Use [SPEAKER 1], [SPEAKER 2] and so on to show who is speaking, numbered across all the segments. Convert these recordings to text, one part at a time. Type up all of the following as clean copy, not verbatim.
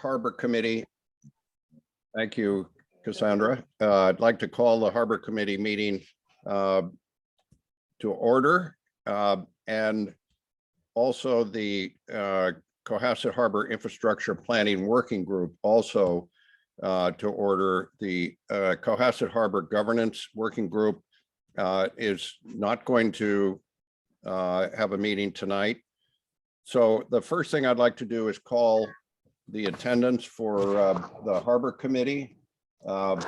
[SPEAKER 1] Harbor Committee. Thank you, Cassandra. I'd like to call the Harbor Committee meeting to order, and also the Cohasset Harbor Infrastructure Planning Working Group also to order. The Cohasset Harbor Governance Working Group is not going to have a meeting tonight. So the first thing I'd like to do is call the attendance for the Harbor Committee. And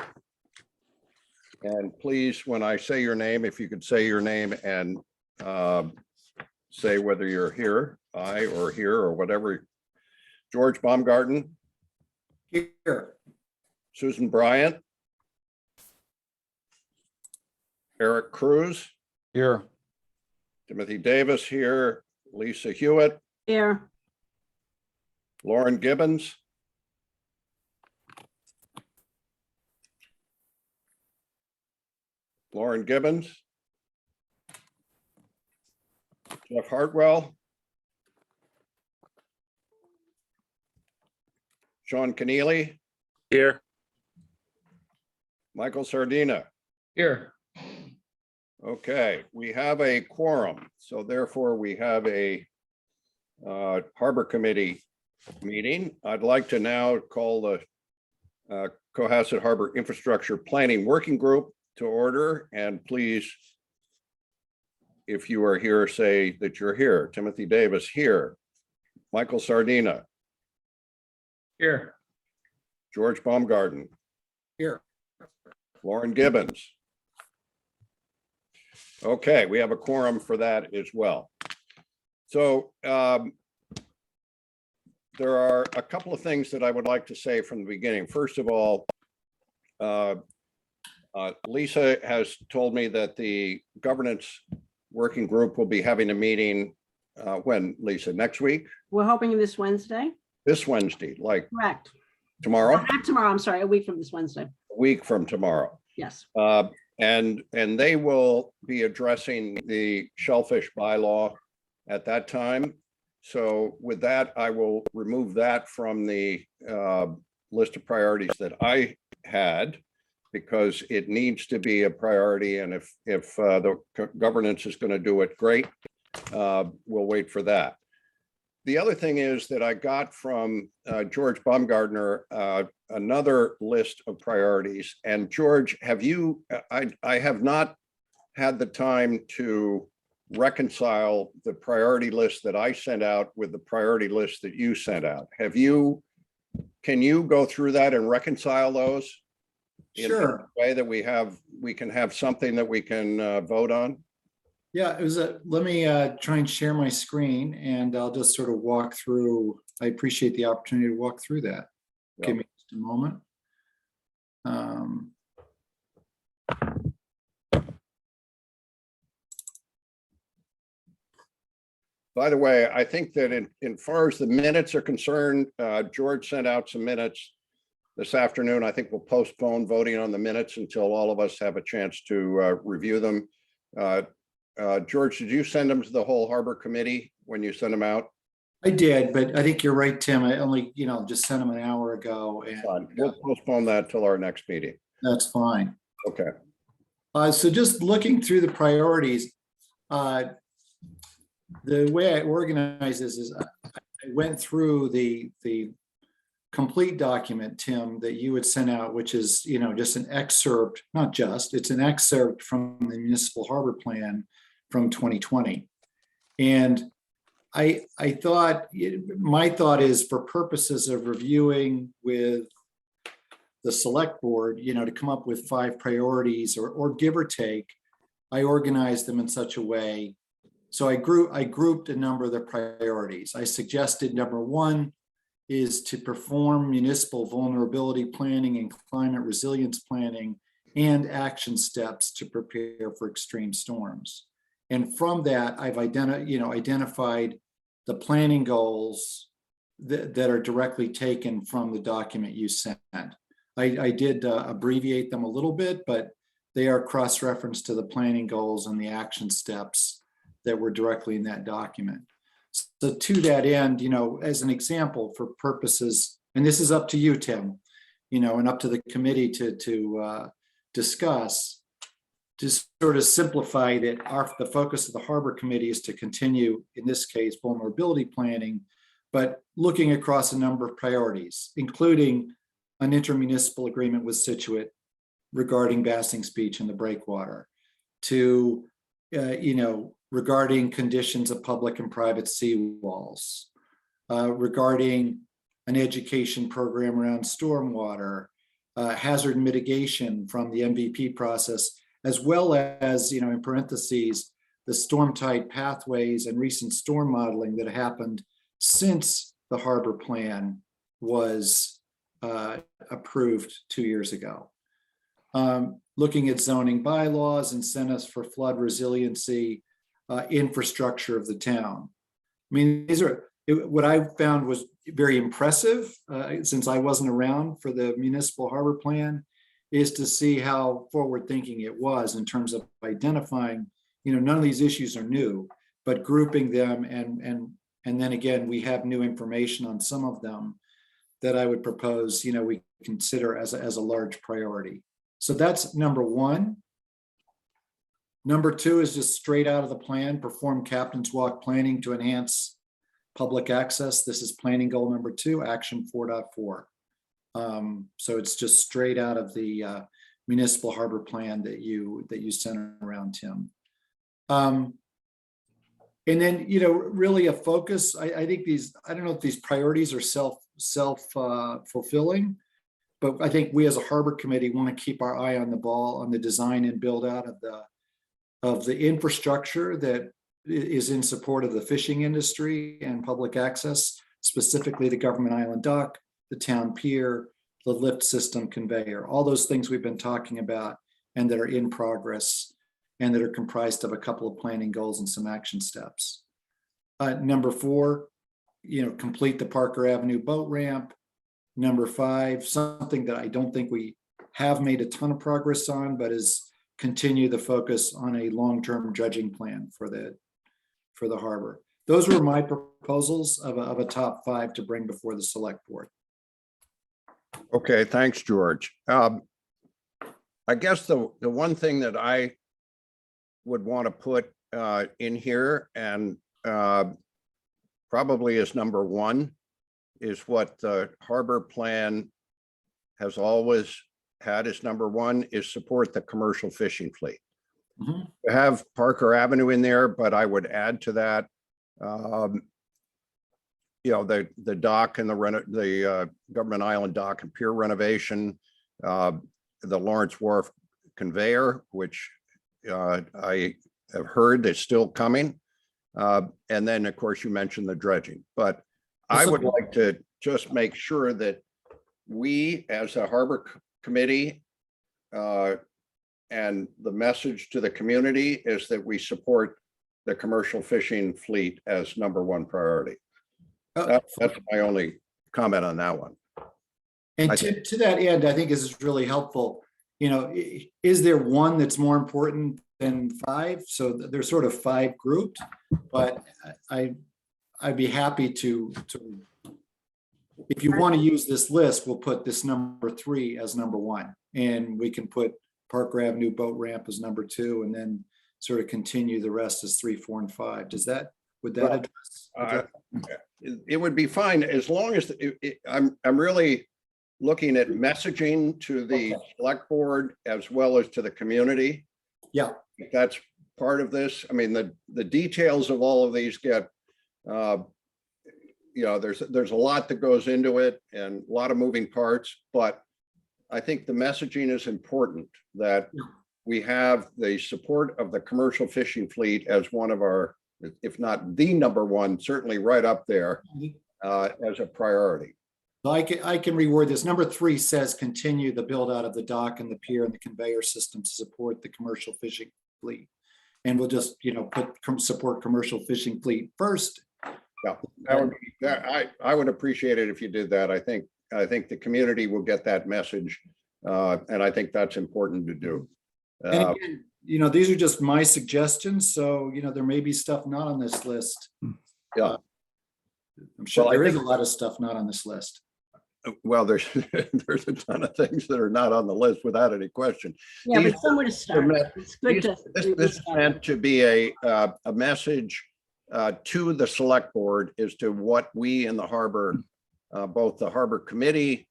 [SPEAKER 1] please, when I say your name, if you could say your name and say whether you're here, I or here or whatever. George Baumgarten.
[SPEAKER 2] Here.
[SPEAKER 1] Susan Bryant. Eric Cruz.
[SPEAKER 3] Here.
[SPEAKER 1] Timothy Davis here. Lisa Hewitt.
[SPEAKER 4] Here.
[SPEAKER 1] Lauren Gibbons. Lauren Gibbons. Jeff Hartwell. Sean Keneally.
[SPEAKER 3] Here.
[SPEAKER 1] Michael Sardina.
[SPEAKER 3] Here.
[SPEAKER 1] Okay, we have a quorum, so therefore we have a Harbor Committee meeting. I'd like to now call the Cohasset Harbor Infrastructure Planning Working Group to order, and please, if you are here, say that you're here. Timothy Davis here. Michael Sardina.
[SPEAKER 3] Here.
[SPEAKER 1] George Baumgarten.
[SPEAKER 2] Here.
[SPEAKER 1] Lauren Gibbons. Okay, we have a quorum for that as well. So there are a couple of things that I would like to say from the beginning. First of all, Lisa has told me that the governance working group will be having a meeting when, Lisa, next week?
[SPEAKER 4] We're hoping this Wednesday.
[SPEAKER 1] This Wednesday, like
[SPEAKER 4] Correct.
[SPEAKER 1] tomorrow?
[SPEAKER 4] Not tomorrow, I'm sorry, a week from this Wednesday.
[SPEAKER 1] A week from tomorrow.
[SPEAKER 4] Yes.
[SPEAKER 1] And they will be addressing the shellfish bylaw at that time. So with that, I will remove that from the list of priorities that I had, because it needs to be a priority. And if the governance is going to do it, great. We'll wait for that. The other thing is that I got from George Baumgartner another list of priorities. And George, have you, I have not had the time to reconcile the priority list that I sent out with the priority list that you sent out. Have you, can you go through that and reconcile those?
[SPEAKER 2] Sure.
[SPEAKER 1] In a way that we can have something that we can vote on?
[SPEAKER 2] Yeah, it was let me try and share my screen, and I'll just sort of walk through. I appreciate the opportunity to walk through that.
[SPEAKER 1] Yeah.
[SPEAKER 2] Give me just a moment.
[SPEAKER 1] By the way, I think that in far as the minutes are concerned, George sent out some minutes this afternoon. I think we'll postpone voting on the minutes until all of us have a chance to review them. George, did you send them to the whole Harbor Committee when you sent them out?
[SPEAKER 2] I did, but I think you're right, Tim. I only, just sent them an hour ago. And
[SPEAKER 1] Fine. We'll postpone that till our next meeting.
[SPEAKER 2] that's fine.
[SPEAKER 1] Okay.
[SPEAKER 2] So just looking through the priorities, the way I organize this is I went through the complete document, Tim, that you had sent out, which is, just an excerpt, not just, it's an excerpt from the Municipal Harbor Plan from 2020. And I thought, my thought is, for purposes of reviewing with the select board, to come up with 5 priorities or give or take, I organized them in such a way. So I grouped a number of the priorities. I suggested number 1 is to perform municipal vulnerability planning and climate resilience planning and action steps to prepare for extreme storms. And from that, I've identified the planning goals that are directly taken from the document you sent. I did abbreviate them a little bit, but they are cross-referenced to the planning goals and the action steps that were directly in that document. So to that end, as an example, for purposes and this is up to you, Tim, and up to the committee to discuss, to sort of simplify that the focus of the Harbor Committee is to continue, in this case, vulnerability planning, but looking across a number of priorities, including an intermunicipal agreement with Situate regarding Basing's Beach and the breakwater, to, regarding conditions of public and private seawalls, regarding an education program around stormwater, hazard mitigation from the MVP process, as well as, in parentheses, the storm tight pathways and recent storm modeling that happened since the harbor plan was approved 2 years ago. Looking at zoning bylaws, incentives for flood resiliency, infrastructure of the town. I mean, what I found was very impressive, since I wasn't around for the municipal harbor plan, is to see how forward thinking it was in terms of identifying, none of these issues are new, but grouping them, and then again, we have new information on some of them that I would propose, we consider as a large priority. So that's number one. Number two is just straight out of the plan, perform captain's walk planning to enhance public access. This is planning goal number 2, action 4.4. So it's just straight out of the municipal harbor plan that you sent around, Tim. And then, really a focus. I think I don't know if these priorities are self-fulfilling, but I think we as a harbor committee want to keep our eye on the ball on the design and build out of the infrastructure that is in support of the fishing industry and public access, specifically the government island dock, the town pier, the lift system conveyor, all those things we've been talking about and that are in progress and that are comprised of a couple of planning goals and some action steps. Number 4, complete the Parker Avenue boat ramp. Number 5, something that I don't think we have made a ton of progress on, but is continue the focus on a long-term dredging plan for the harbor. Those were my proposals of a top 5 to bring before the select board.
[SPEAKER 1] Okay, thanks, George. I guess the one thing that I would want to put in here, and probably as number 1, is what the harbor plan has always had as number 1, is support the commercial fishing fleet.
[SPEAKER 2] Mm-hmm.
[SPEAKER 1] To have Parker Avenue in there, but I would add to that, the dock and the government island dock and pier renovation, the Lawrence Wharf conveyor, which I have heard is still coming. And then, of course, you mentioned the dredging, but I would like to just make sure that we, as a harbor committee, and the message to the community is that we support the commercial fishing fleet as number 1 priority. That's my only comment on that one.
[SPEAKER 2] And to that end, I think this is really helpful. Is there one that's more important than 5? So there's sort of 5 grouped, but I'd be happy to, if you want to use this list, we'll put this number 3 as number 1, and we can put Parker Avenue boat ramp as number 2, and then sort of continue the rest as 3, 4, and 5. Would that address?
[SPEAKER 1] It would be fine as long as I'm really looking at messaging to the select board as well as to the community.
[SPEAKER 2] Yeah,
[SPEAKER 1] If that's part of this. I mean, the details of all of these get, there's a lot that goes into it and a lot of moving parts, but I think the messaging is important, that we have the support of the commercial fishing fleet as one of our, if not the number 1, certainly right up there as a priority.
[SPEAKER 2] So I can reword this. Number 3 says continue the build out of the dock and the pier and the conveyor system to support the commercial fishing fleet. And we'll just, put support commercial fishing fleet first.
[SPEAKER 1] Yeah, I would appreciate it if you did that. I think the community will get that message. And I think that's important to do.
[SPEAKER 2] And again, these are just my suggestions. So, there may be stuff not on this list.
[SPEAKER 1] Yeah.
[SPEAKER 2] I'm sure there is a lot of stuff not on this list.
[SPEAKER 1] Well, there's there's a ton of things that are not on the list without any question.
[SPEAKER 4] Yeah,
[SPEAKER 1] These-
[SPEAKER 4] but somewhere to start.
[SPEAKER 1] meant-
[SPEAKER 4] It's good to.
[SPEAKER 1] This is meant to be a message to the select board as to what we in the harbor, both the harbor committee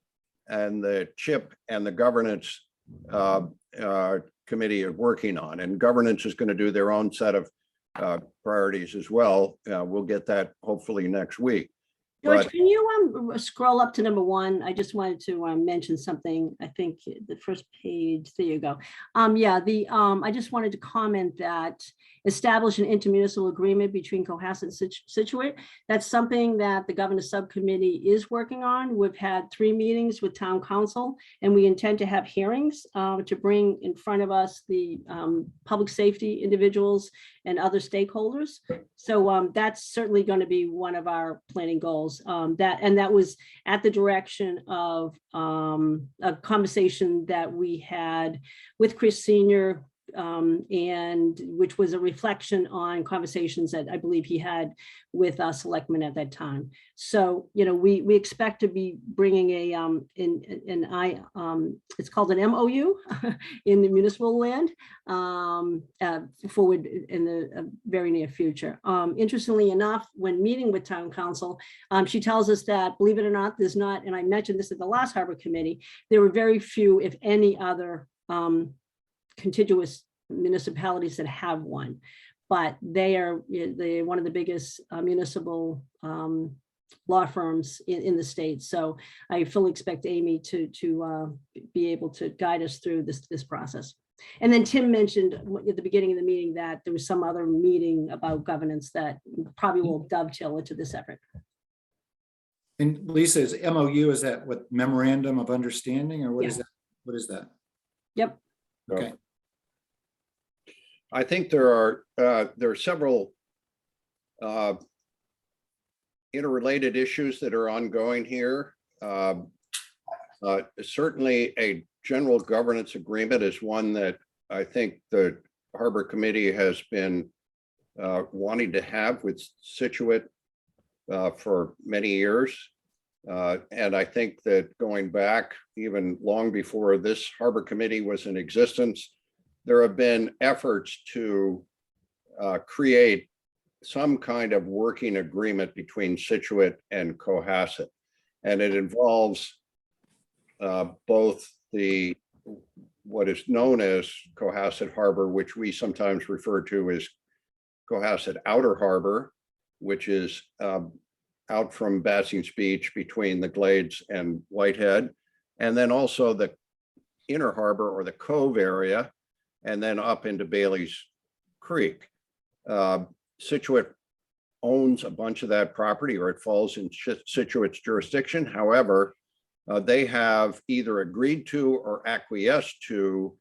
[SPEAKER 1] and the CHIP and the governance committee are working on. And governance is going to do their own set of priorities as well. We'll get that hopefully next week.
[SPEAKER 4] George,
[SPEAKER 1] But-
[SPEAKER 4] can you scroll up to number 1? I just wanted to mention something. I think the first page, there you go. Yeah, I just wanted to comment that establish an intermunicipal agreement between Cohasset and Situate. That's something that the governance subcommittee is working on. We've had 3 meetings with town council, and we intend to have hearings to bring in front of us the public safety individuals and other stakeholders. So that's certainly going to be one of our planning goals. That was at the direction of a conversation that we had with Chris Senior, and which was a reflection on conversations that I believe he had with us selectmen at that time. So, we expect to be bringing it's called an MOU in the municipal land forward in the very near future. Interestingly enough, when meeting with town council, she tells us that, believe it or not, there's not, and I mentioned this at the last harbor committee, there were very few, if any, other contiguous municipalities that have one, but they're one of the biggest municipal law firms in the state. So I fully expect Amy to be able to guide us through this process. And then Tim mentioned at the beginning of the meeting that there was some other meeting about governance that probably will dovetail into this effort.
[SPEAKER 2] And Lisa, is MOU, is that what, memorandum of understanding, or what is
[SPEAKER 4] Yeah.
[SPEAKER 2] that? What is that?
[SPEAKER 4] Yep.
[SPEAKER 2] Okay.
[SPEAKER 1] I think there are several interrelated issues that are ongoing here. Certainly a general governance agreement is one that I think the Harbor Committee has been wanting to have with Situate for many years. And I think that going back even long before this Harbor Committee was in existence, there have been efforts to create some kind of working agreement between Situate and Cohasset. And it involves both what is known as Cohasset Harbor, which we sometimes refer to as Cohasset Outer Harbor, which is out from Bassing's Beach between the Glades and Whitehead, and then also the Inner Harbor or the Cove area, and then up into Bailey's Creek. Situate owns a bunch of that property, or it falls in Situate's jurisdiction. However, they have either agreed to or acquiesced to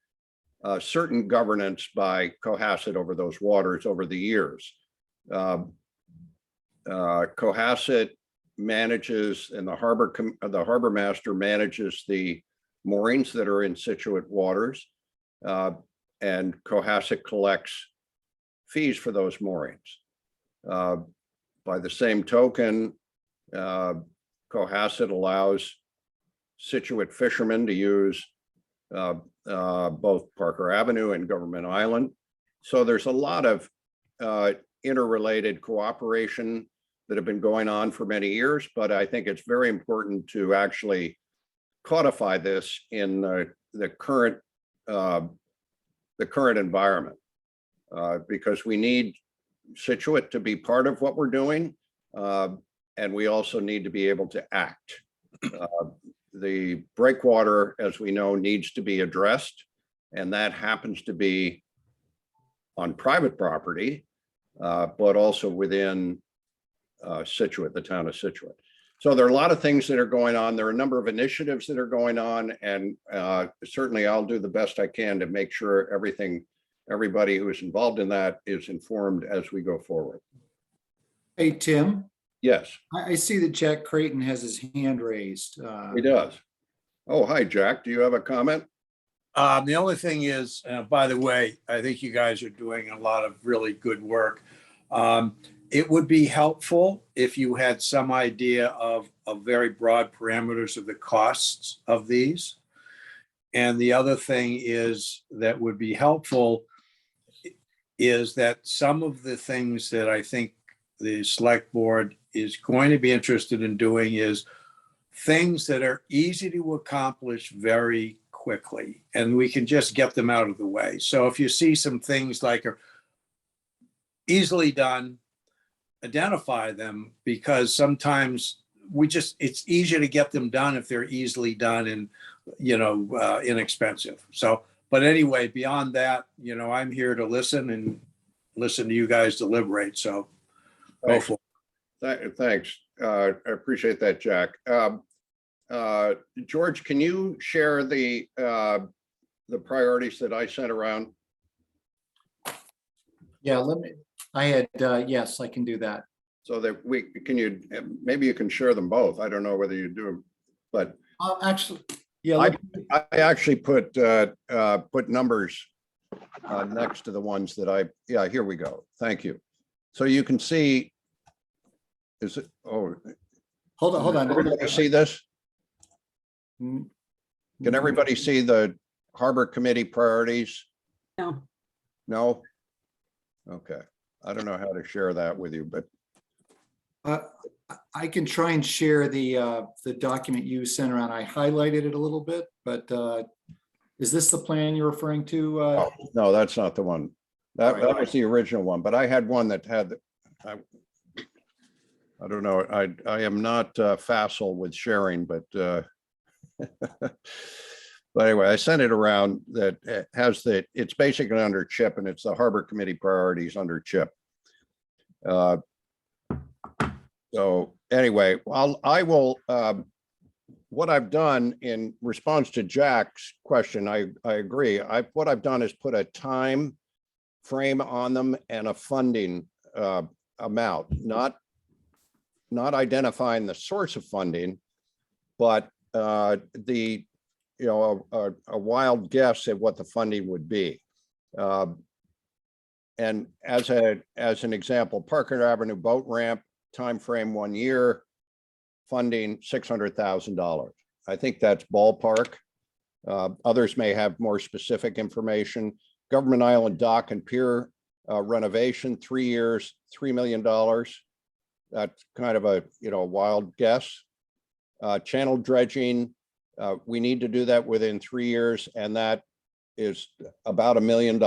[SPEAKER 1] certain governance by Cohasset over those waters over the years. Cohasset manages, and the harbor master manages the moorings that are in Situate waters, and Cohasset collects fees for those moorings. By the same token, Cohasset allows Situate fishermen to use both Parker Avenue and Government Island. So there's a lot of interrelated cooperation that have been going on for many years, but I think it's very important to actually codify this in the current environment, because we need Situate to be part of what we're doing, and we also need to be able to act. The breakwater, as we know, needs to be addressed, and that happens to be on private property, but also within Situate, the town of Situate. So there are a lot of things that are going on. There are a number of initiatives that are going on, and certainly I'll do the best I can to make sure everybody who is involved in that is informed as we go forward.
[SPEAKER 2] Hey, Tim,
[SPEAKER 1] Yes,
[SPEAKER 2] I see that Jack Creighton has his hand raised.
[SPEAKER 1] he does. Oh, hi, Jack. Do you have a comment?
[SPEAKER 5] The only thing is, by the way, I think you guys are doing a lot of really good work. it would be helpful if you had some idea of very broad parameters of the costs of these. And the other thing is that would be helpful is that some of the things that I think the select board is going to be interested in doing is things that are easy to accomplish very quickly, and we can just get them out of the way. So if you see some things like are easily done, identify them, because sometimes it's easier to get them done if they're easily done and, inexpensive. So, but anyway, beyond that, I'm here to listen and listen to you guys deliberate. So go for it.
[SPEAKER 1] Thanks. I appreciate that, Jack. George, can you share the priorities that I sent around?
[SPEAKER 2] Yeah, yes, I can do that.
[SPEAKER 1] So that maybe you can share them both. I don't know whether you do, but
[SPEAKER 2] Actually, yeah,
[SPEAKER 1] I actually put numbers next to the ones that here we go. Thank you. So you can see,
[SPEAKER 2] hold on.
[SPEAKER 1] Everybody see this?
[SPEAKER 2] Mm,
[SPEAKER 1] Can everybody see the Harbor Committee priorities?
[SPEAKER 4] No.
[SPEAKER 1] No? Okay. I don't know how to share that with you, but
[SPEAKER 2] I can try and share the document you sent around. I highlighted it a little bit, but is this the plan you're referring to?
[SPEAKER 1] oh, no, that's not the one. That was the original one, but I had one that had, I don't know, I am not facile with sharing, but but anyway, I sent it around that has it's basically under CHIP, and it's the Harbor Committee priorities under CHIP. So anyway, I will, what I've done in response to Jack's question, I agree. What I've done is put a time frame on them and a funding amount, not identifying the source of funding, but a wild guess at what the funding would be. And as an example, Parker Avenue boat ramp, time frame 1 year, funding $600,000. I think that's ballpark. Others may have more specific information. Government Island dock and pier renovation, 3 years, $3 million. That's kind of a wild guess. Channel dredging, we need to do that within 3 years, and that is about $1 million.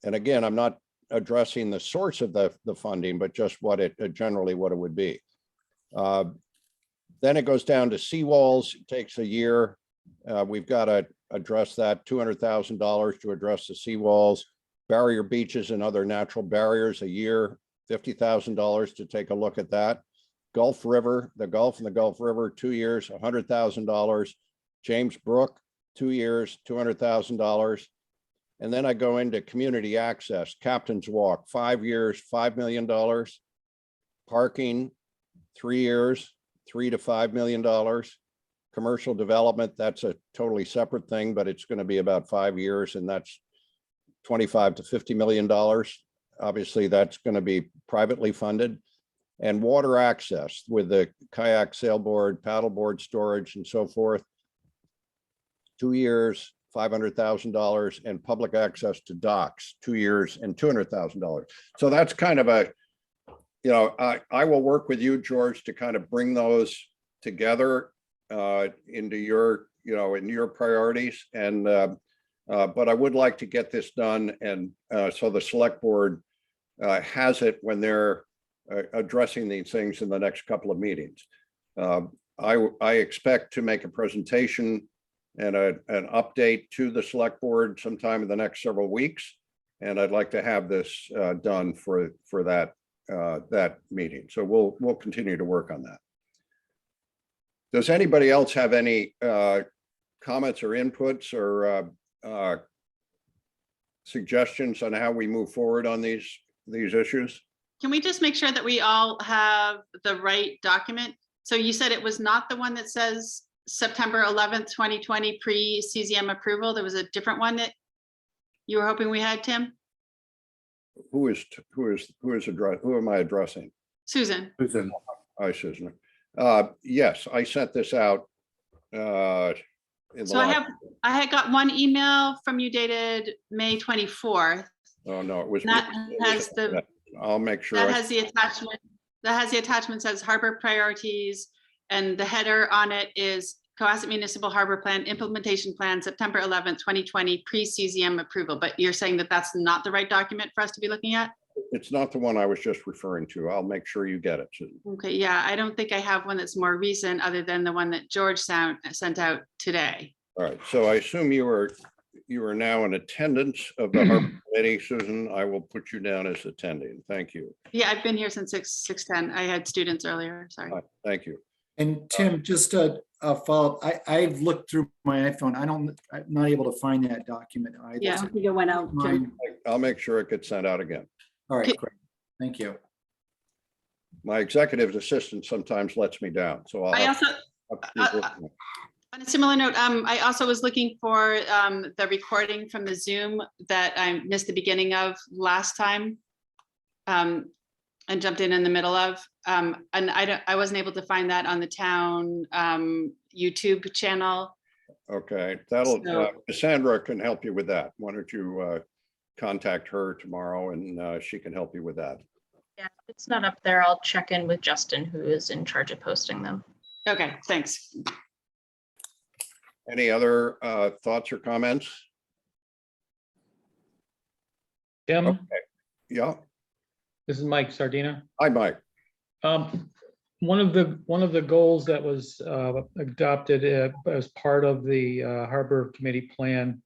[SPEAKER 1] And again, I'm not addressing the source of the funding, but just generally what it would be. Then it goes down to seawalls. It takes a year. We've got to address that, $200,000 to address the seawalls. Barrier beaches and other natural barriers, a year, $50,000 to take a look at that. Gulf River, the Gulf and the Gulf River, 2 years, $100,000. James Brook, 2 years, $200,000. And then I go into community access, Captain's Walk, 5 years, $5 million. Parking, 3 years, $3 to $5 million. Commercial development, that's a totally separate thing, but it's going to be about 5 years, and that's $25 to $50 million. Obviously, that's going to be privately funded. And water access with the kayak, sailboard, paddleboard storage, and so forth. 2 years, $500,000, and public access to docks, 2 years and $200,000. So that's kind of I will work with you, George, to kind of bring those together into your, in your priorities. And but I would like to get this done, and so the select board has it when they're addressing these things in the next couple of meetings. I expect to make a presentation and an update to the select board sometime in the next several weeks. And I'd like to have this done for that meeting. So we'll continue to work on that. Does anybody else have any comments or inputs or suggestions on how we move forward on these issues?
[SPEAKER 6] Can we just make sure that we all have the right document? So you said it was not the one that says September 11th, 2020 pre-CZM approval. There was a different one that you were hoping we had, Tim?
[SPEAKER 1] who is who am I addressing?
[SPEAKER 6] Susan,
[SPEAKER 5] Susan,
[SPEAKER 1] Hi, Susan. Yes, I sent this out. In the
[SPEAKER 6] so I
[SPEAKER 1] last-
[SPEAKER 6] had got one email from you dated May 24th.
[SPEAKER 1] Oh, no, it was.
[SPEAKER 6] That has the,
[SPEAKER 1] I'll make sure.
[SPEAKER 6] that
[SPEAKER 1] I-
[SPEAKER 6] has the attachment, says harbor priorities, and the header on it is Cohasset Municipal Harbor Plan Implementation Plan, September 11th, 2020, pre-CZM approval. But you're saying that that's not the right document for us to be looking at?
[SPEAKER 1] It's not the one I was just referring to. I'll make sure you get it, Susan.
[SPEAKER 6] Okay, yeah, I don't think I have one that's more recent other than the one that George sent out today.
[SPEAKER 1] All right, so I assume you are now in attendance of the Harbor Committee, Susan. I will put you down as attending. Thank you.
[SPEAKER 6] Yeah, I've been here since 6:10. I had students earlier, sorry.
[SPEAKER 1] Thank you.
[SPEAKER 2] And Tim, just a follow-up, I've looked through my iPhone. I'm not able to find that document either.
[SPEAKER 6] Yeah.
[SPEAKER 4] I don't think it went out, Jim.
[SPEAKER 2] Mine-
[SPEAKER 1] I'll make sure it gets sent out again.
[SPEAKER 2] All right,
[SPEAKER 6] Okay.
[SPEAKER 2] great. Thank you.
[SPEAKER 1] My executive assistant sometimes lets me down, so I'll
[SPEAKER 6] I
[SPEAKER 1] have.
[SPEAKER 6] also, on a similar note, I also was looking for the recording from the Zoom that I missed the beginning of last time. And jumped in the middle of, and I wasn't able to find that on the town YouTube channel.
[SPEAKER 1] Okay, that'll,
[SPEAKER 6] So-
[SPEAKER 1] Cassandra can help you with that. Why don't you contact her tomorrow and she can help you with that.
[SPEAKER 7] Yeah, if it's not up there, I'll check in with Justin, who is in charge of posting them.
[SPEAKER 6] Okay, thanks.
[SPEAKER 1] Any other thoughts or comments?
[SPEAKER 3] Jim,
[SPEAKER 1] Yeah,
[SPEAKER 3] this is Mike Sardina.
[SPEAKER 1] hi, Mike.
[SPEAKER 3] One of the goals that was adopted as part of the Harbor Committee plan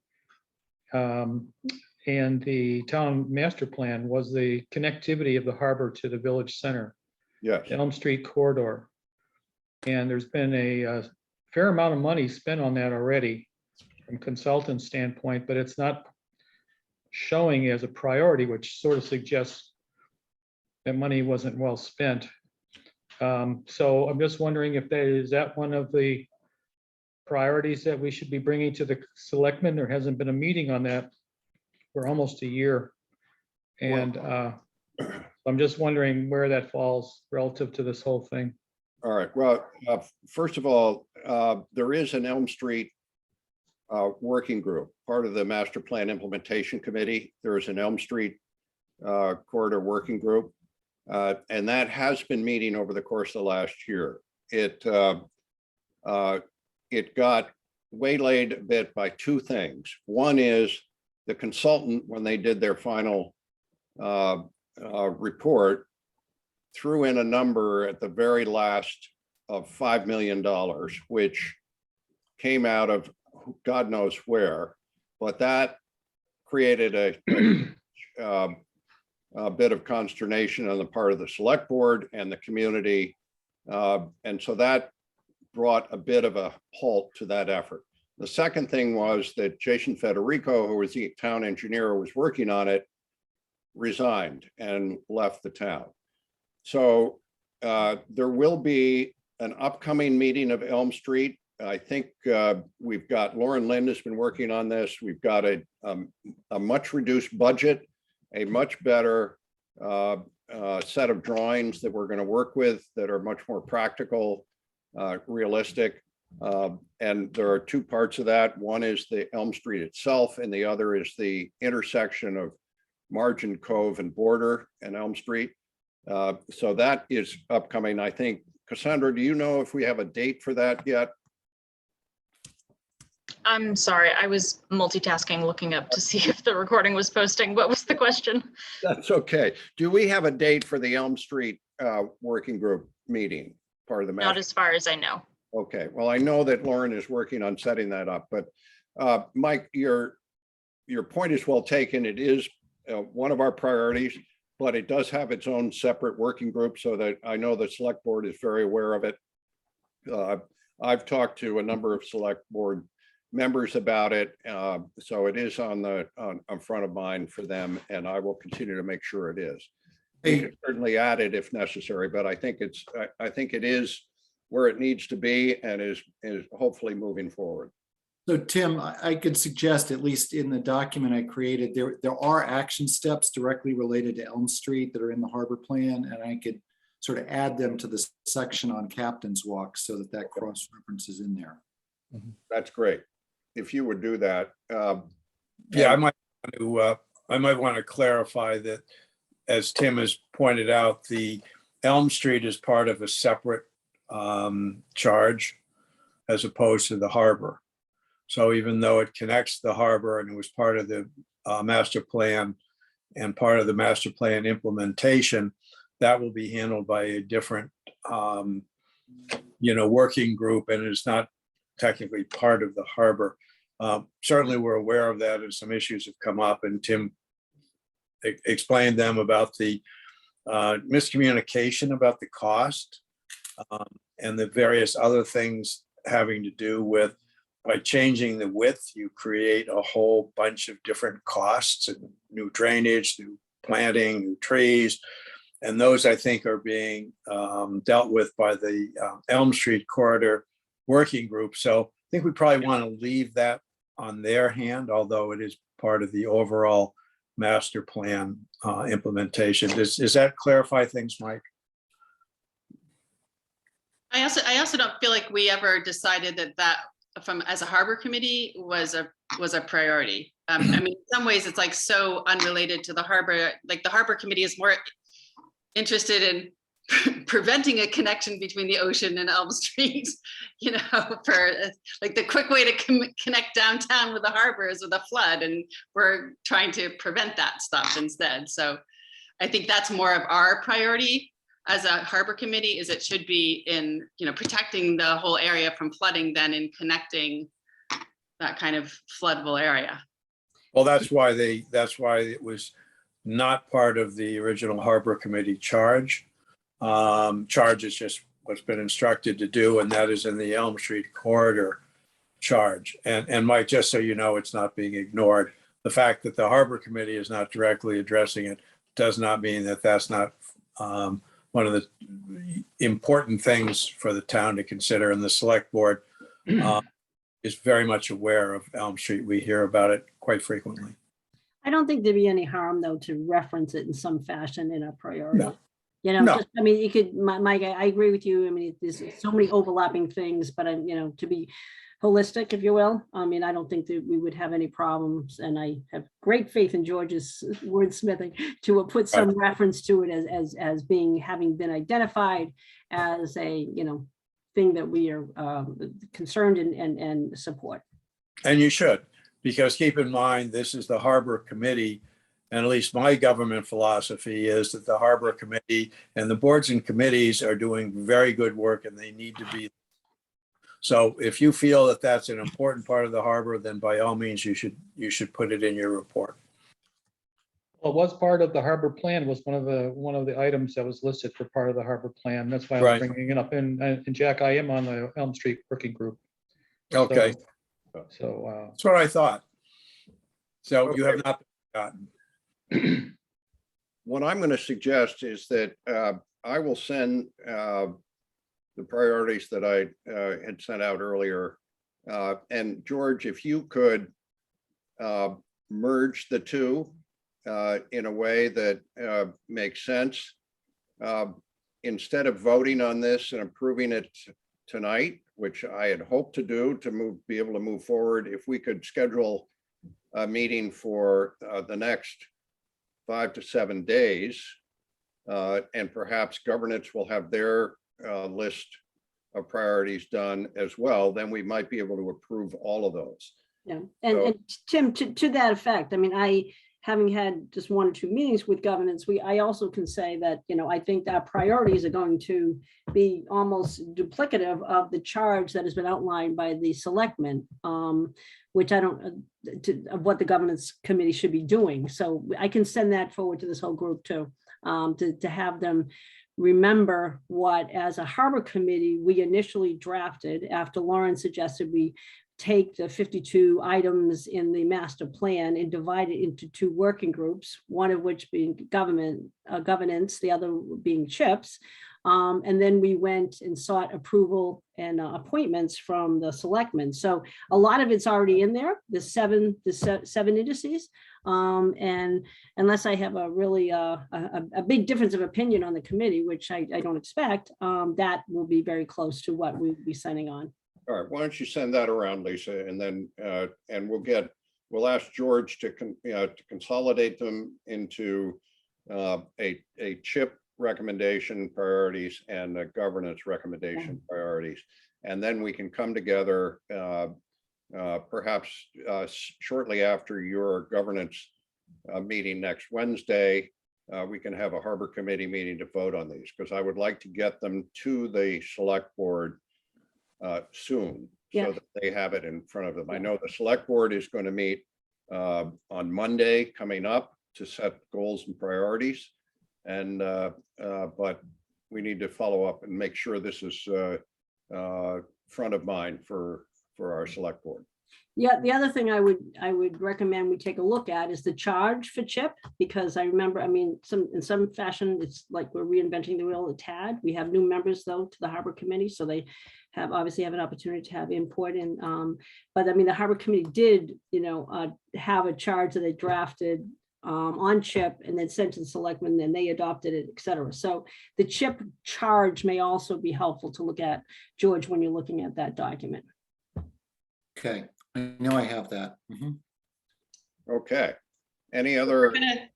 [SPEAKER 3] and the town master plan was the connectivity of the harbor to the village center,
[SPEAKER 1] Yes,
[SPEAKER 3] the Elm Street corridor. And there's been a fair amount of money spent on that already from consultant standpoint, but it's not showing as a priority, which sort of suggests that money wasn't well spent. So I'm just wondering if is that one of the priorities that we should be bringing to the selectmen? There hasn't been a meeting on that for almost a year. And I'm just wondering where that falls relative to this whole thing.
[SPEAKER 1] all right. Well, first of all, there is an Elm Street working group, part of the Master Plan Implementation Committee. There is an Elm Street corridor working group. And that has been meeting over the course of the last year. It got waylaid a bit by two things. One is the consultant, when they did their final report, threw in a number at the very last of $5 million, which came out of God knows where, but that created a bit of consternation on the part of the select board and the community. And so that brought a bit of a halt to that effort. The second thing was that Jason Federico, who was the town engineer who was working on it, resigned and left the town. So there will be an upcoming meeting of Elm Street. I think we've got Lauren Lind has been working on this. We've got a much reduced budget, a much better set of drawings that we're going to work with that are much more practical, realistic. And there are two parts of that. One is the Elm Street itself, and the other is the intersection of Margin Cove and Border and Elm Street. So that is upcoming, I think. Cassandra, do you know if we have a date for that yet?
[SPEAKER 7] I'm sorry, I was multitasking, looking up to see if the recording was posting. What was the question?
[SPEAKER 1] That's okay. Do we have a date for the Elm Street working group meeting, part of the
[SPEAKER 7] Not
[SPEAKER 1] master?
[SPEAKER 7] as far as I know.
[SPEAKER 1] Okay, well, I know that Lauren is working on setting that up, but Mike, your point is well taken. It is one of our priorities, but it does have its own separate working group, so that I know the select board is very aware of it. I've talked to a number of select board members about it, so it is on front of mind for them, and I will continue to make sure it is. We can certainly add it if necessary, but I think it is where it needs to be and is hopefully moving forward.
[SPEAKER 2] So Tim, I could suggest, at least in the document I created, there are action steps directly related to Elm Street that are in the harbor plan, and I could sort of add them to the section on Captain's Walk so that that cross reference is in there.
[SPEAKER 1] That's great. If you would do that.
[SPEAKER 5] Yeah, I might want to clarify that, as Tim has pointed out, the Elm Street is part of a separate charge as opposed to the harbor. So even though it connects the harbor and it was part of the master plan and part of the master plan implementation, that will be handled by a different, working group, and it's not technically part of the harbor. Certainly, we're aware of that, and some issues have come up, and Tim explained them about the miscommunication about the cost and the various other things having to do with, by changing the width, you create a whole bunch of different costs and new drainage, new planting, new trees. And those, I think, are being dealt with by the Elm Street Corridor Working Group. So I think we probably want to leave that on their hand, although it is part of the overall master plan implementation. Does that clarify things, Mike?
[SPEAKER 6] I also don't feel like we ever decided that as a harbor committee was a priority. I mean, in some ways it's like so unrelated to the harbor. Like the harbor committee is more interested in preventing a connection between the ocean and Elm Street, for like the quick way to connect downtown with the harbor is with a flood, and we're trying to prevent that stuff instead. So I think that's more of our priority as a harbor committee, is it should be in, protecting the whole area from flooding than in connecting that kind of floodable area.
[SPEAKER 5] Well, that's why it was not part of the original harbor committee charge. Charge is just what's been instructed to do, and that is in the Elm Street Corridor charge. And Mike, just so you know, it's not being ignored. The fact that the harbor committee is not directly addressing it does not mean that that's not one of the important things for the town to consider, and the select board is very much aware of Elm Street. We hear about it quite frequently.
[SPEAKER 4] I don't think there'd be any harm, though, to reference it in some fashion in our priority.
[SPEAKER 5] No.
[SPEAKER 4] No. I mean, you could, Mike, I agree with you. I mean, there's so many overlapping things, but to be holistic, if you will, I mean, I don't think that we would have any problems, and I have great faith in George's wordsmithing to put some reference to it as having been identified as a thing that we are concerned and support.
[SPEAKER 5] And you should, because keep in mind, this is the harbor committee, and at least my government philosophy is that the harbor committee and the boards and committees are doing very good work, and they need to be. So if you feel that that's an important part of the harbor, then by all means, you should put it in your report.
[SPEAKER 3] Well, it was part of the harbor plan, was one of the items that was listed for part of the harbor plan. That's why I'm bringing it up. And Jack, I am on the Elm Street Working Group.
[SPEAKER 5] Okay.
[SPEAKER 3] So
[SPEAKER 5] That's what I thought. So you have not forgotten.
[SPEAKER 1] What I'm going to suggest is that I will send the priorities that I had sent out earlier. And George, if you could merge the two in a way that makes sense. Instead of voting on this and approving it tonight, which I had hoped to do to be able to move forward, if we could schedule a meeting for the next 5 to 7 days, and perhaps governance will have their list of priorities done as well, then we might be able to approve all of those.
[SPEAKER 4] Yeah, and Tim, to that effect, I mean, having had just 1 or 2 meetings with governance, I also can say that, I think that priorities are going to be almost duplicative of the charge that has been outlined by the selectmen, which I don't, of what the governance committee should be doing. So I can send that forward to this whole group too, to have them remember what, as a harbor committee, we initially drafted after Lauren suggested we take the 52 items in the master plan and divide it into 2 working groups, one of which being governance, the other being CHIPS. And then we went and sought approval and appointments from the selectmen. So a lot of it's already in there, the seven indices. And unless I have a really a big difference of opinion on the committee, which I don't expect, that will be very close to what we'll be signing on.
[SPEAKER 1] All right, why don't you send that around, Lisa, and then, and we'll ask George to consolidate them into a CHIP recommendation priorities and a governance recommendation priorities. And then we can come together perhaps shortly after your governance meeting next Wednesday. We can have a Harbor Committee meeting to vote on these, because I would like to get them to the select board soon,
[SPEAKER 4] Yeah.
[SPEAKER 1] so that they have it in front of them. I know the select board is going to meet on Monday coming up to set goals and priorities. And but we need to follow up and make sure this is front of mind for our select board.
[SPEAKER 4] Yeah, the other thing I would recommend we take a look at is the charge for CHIP, because I remember, I mean, in some fashion, it's like we're reinventing the wheel a tad. We have new members though to the Harbor Committee, so they obviously have an opportunity to have input. And but I mean, the Harbor Committee did, have a charge that they drafted on CHIP and then sent to the selectmen, then they adopted it, et cetera. So the CHIP charge may also be helpful to look at, George, when you're looking at that document.
[SPEAKER 2] Okay, I know I have that.
[SPEAKER 1] Okay. Any other?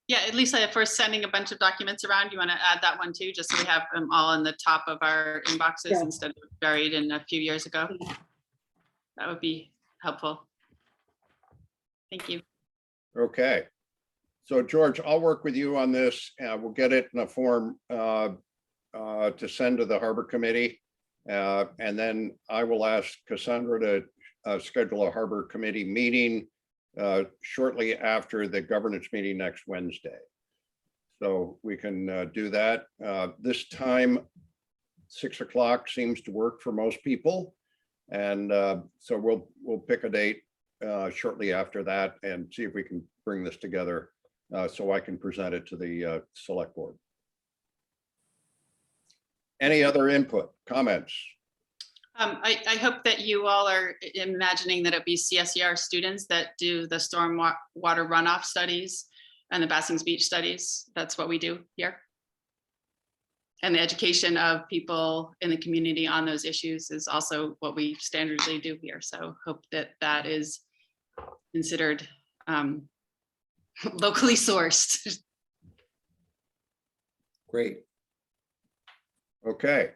[SPEAKER 6] Yeah, at least for sending a bunch of documents around, you want to add that one too, just so we have them all on the top of our inboxes
[SPEAKER 4] Yeah.
[SPEAKER 6] instead of buried in a few years ago. That would be helpful. Thank you.
[SPEAKER 1] Okay. So George, I'll work with you on this. We'll get it in a form to send to the Harbor Committee. And then I will ask Cassandra to schedule a Harbor Committee meeting shortly after the governance meeting next Wednesday. So we can do that. This time, 6 o'clock seems to work for most people. And so we'll pick a date shortly after that and see if we can bring this together so I can present it to the select board. Any other input, comments?
[SPEAKER 6] I hope that you all are imagining that it'd be CSER students that do the storm water runoff studies and the Bassings Beach studies. That's what we do here. And the education of people in the community on those issues is also what we standardly do here. So hope that that is considered locally sourced.
[SPEAKER 2] Great.
[SPEAKER 1] Okay.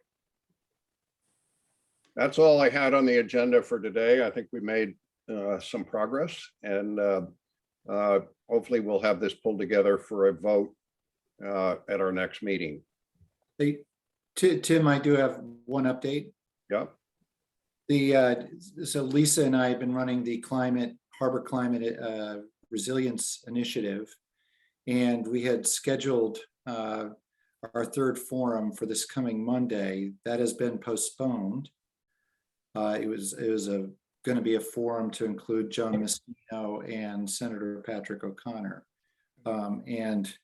[SPEAKER 1] That's all I had on the agenda for today. I think we made some progress, and hopefully we'll have this pulled together for a vote at our next meeting.
[SPEAKER 2] Hey, Tim, I do have one update.
[SPEAKER 1] Yep.
[SPEAKER 2] So Lisa and I have been running the Harbor Climate Resilience Initiative, and we had scheduled our third forum for this coming Monday. That has been postponed. It was going to be a forum to include Joan Messino and Senator Patrick O'Connor. And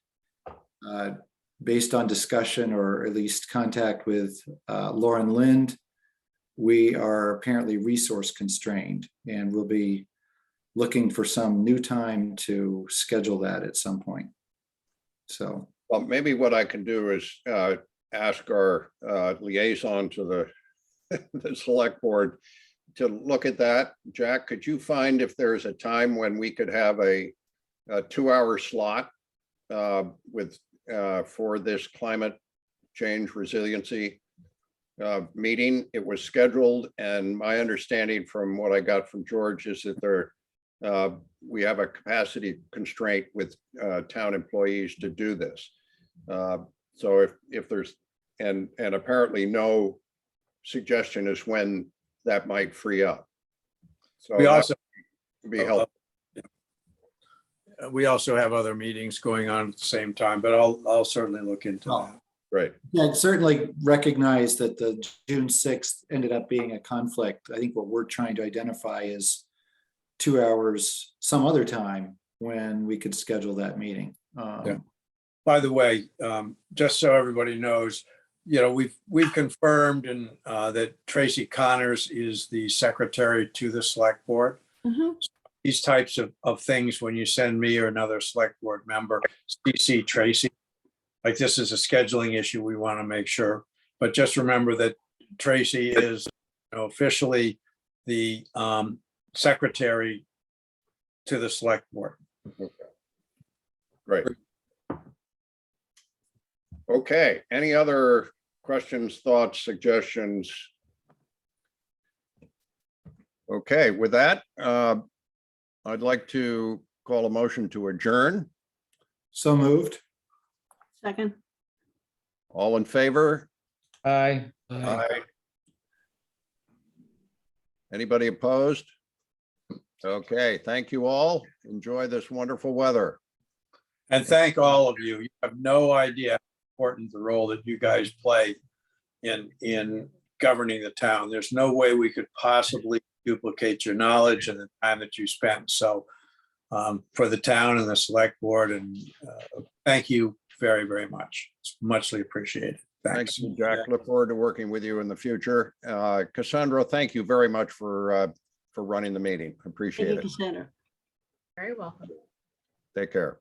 [SPEAKER 2] based on discussion, or at least contact with Lauren Lind, we are apparently resource constrained, and we'll be looking for some new time to schedule that at some point. So,
[SPEAKER 1] well, maybe what I can do is ask our liaison to the select board to look at that. Jack, could you find if there's a time when we could have a 2-hour slot with for this climate change resiliency meeting? It was scheduled, and my understanding from what I got from George is that we have a capacity constraint with town employees to do this. So if there's, and apparently no suggestion is when that might free up. So
[SPEAKER 5] We also
[SPEAKER 1] would be helpful.
[SPEAKER 5] we also have other meetings going on at the same time, but I'll certainly look into that.
[SPEAKER 1] Right.
[SPEAKER 2] yeah, I'd certainly recognize that the June 6th ended up being a conflict. I think what we're trying to identify is 2 hours some other time when we could schedule that meeting.
[SPEAKER 5] Yeah. By the way, just so everybody knows, we've confirmed and that Tracy Connors is the secretary to the select board.
[SPEAKER 4] Mhm.
[SPEAKER 5] These types of things, when you send me or another select board member, CC Tracy. Like this is a scheduling issue we want to make sure, but just remember that Tracy is officially the secretary to the select board.
[SPEAKER 1] Great. Okay, any other questions, thoughts, suggestions? Okay, with that, I'd like to call a motion to adjourn.
[SPEAKER 2] So moved.
[SPEAKER 4] Second,
[SPEAKER 1] All in favor?
[SPEAKER 3] Aye.
[SPEAKER 1] Aye. Anybody opposed? Okay, thank you all. Enjoy this wonderful weather.
[SPEAKER 5] And thank all of you. You have no idea how important the role that you guys play in governing the town. There's no way we could possibly duplicate your knowledge and the time that you spent. So for the town and the select board, and thank you very, very much. It's muchly appreciated. Thanks.
[SPEAKER 1] Thanks, Jack. Look forward to working with you in the future. Cassandra, thank you very much for running the meeting.
[SPEAKER 4] thank
[SPEAKER 1] Appreciate
[SPEAKER 4] you,
[SPEAKER 1] it.
[SPEAKER 4] Cassandra.
[SPEAKER 7] Very welcome.
[SPEAKER 1] Take care.